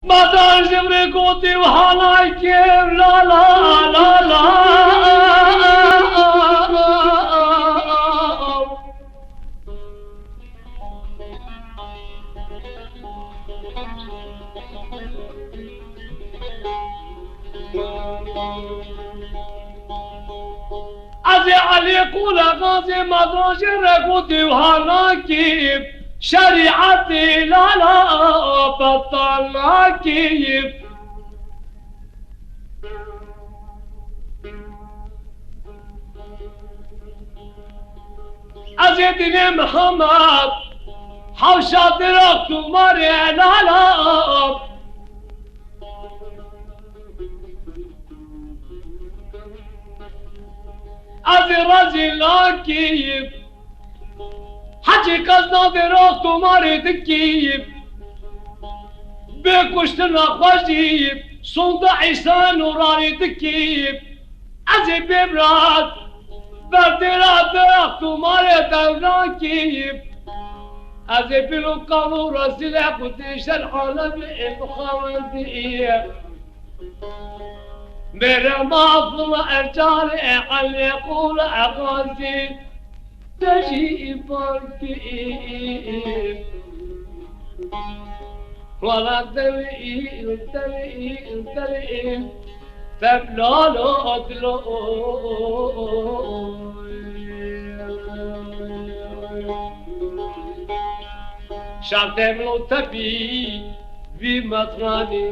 Madar zevre goti vhanay kev la la la la. از علی قول غازی مدار زوره گوتی وhanay kev شریعت لا لا بطلنا كيف أزيدني محمد حوشة درقت مري لا لا أزي رزي لا كيف حجي قصنا درقت مري دكيف بكشتنا خوشيف صند عيسى نوراني دكيف أزي ببراد بردرات درقت مري دوران كيف أزي بلو قانون رسيلة قديش العالم المخاوندية मेरा माफला अचार अले कुल अगाज़ी तजी बरकी वाला दली तबलालो अदलो शातेमलो तबी بمطراني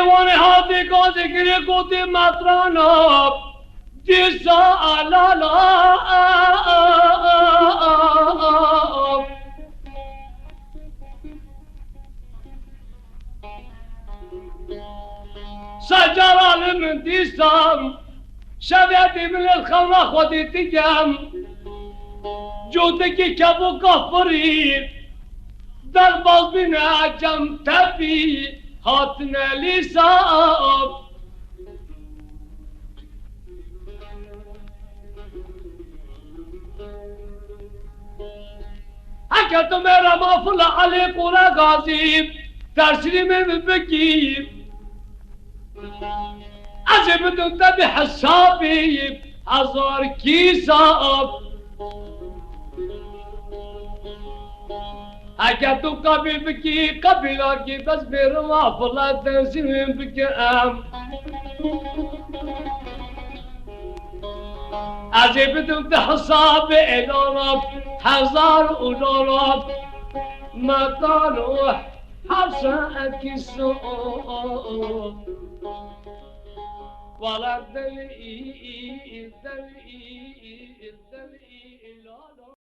وانا هاتي قاضي كري قوتي مطرانا جيسا لا لا سجرة من ديسام شبيتي من الخمرة خودي تجام جودك كابو كفري دربال بنا جم تبي هاتنا لساب حكت मेरा माफला अले पूरा गाजी तर्शरी में बकी أجب تنتبه حسابي أزار كيساب حكت قبل بكي قبلك تصبر معفلة تنسين بك أجب حسابي إلورب حزار أولورب ما كانوا حساك السوء ولا دليل لا لا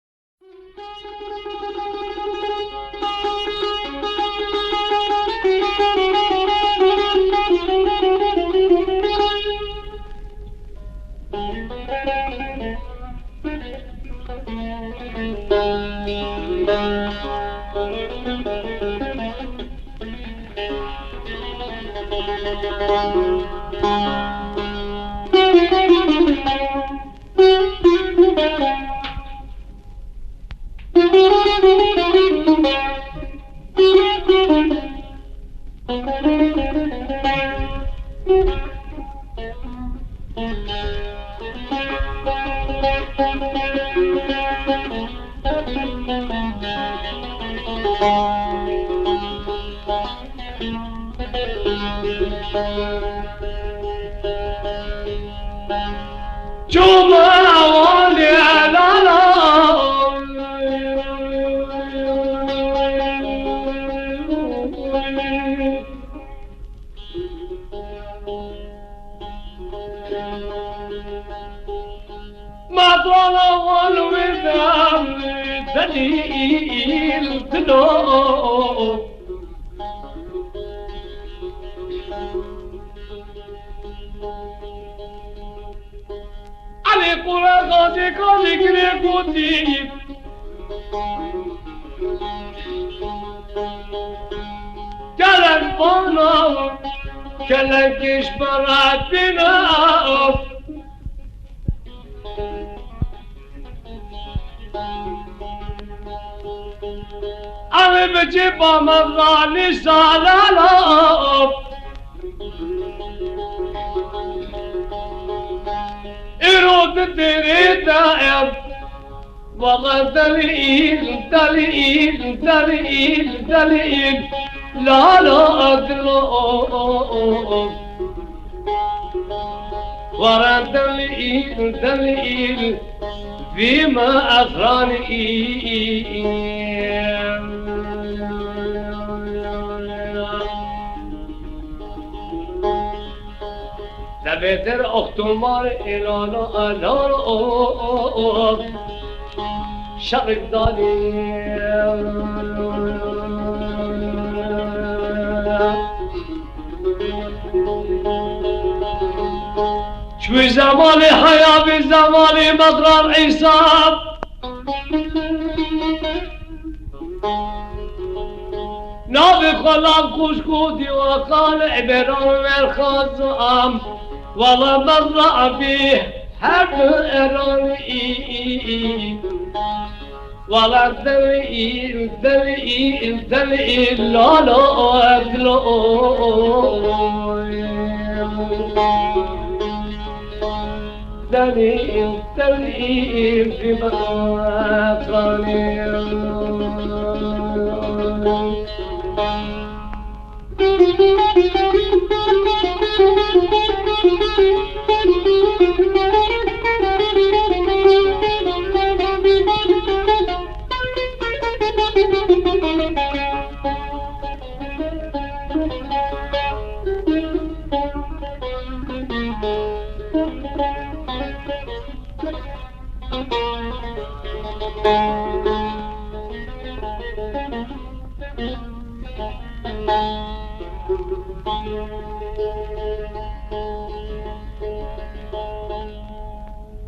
جمعة بدرانا والوزام دليل تلو علي قرى غادي قادي كريكوتي كلك بانا كلك اشبرت بنا أنا بجيب مغاني سالالة إرود تريد والله دليل دليل دليل دليل لا لا أدلو ورا دليل دليل فيما أغراني لبتر أختمار إلانا ألانا شرق دالي شوي زماني حياة بزماني مضرار عيساب نابي خلاب كشكودي وقال عبران الخزام والله مضرع بيه حرب إيراني والله دليل دليل دليل لا لا أدلو دليل دليل في مقامي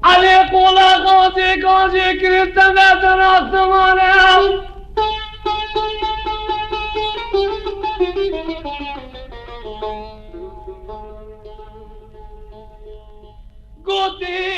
علي قولا غازي غازي كريتا نادنا الثمانية قوتي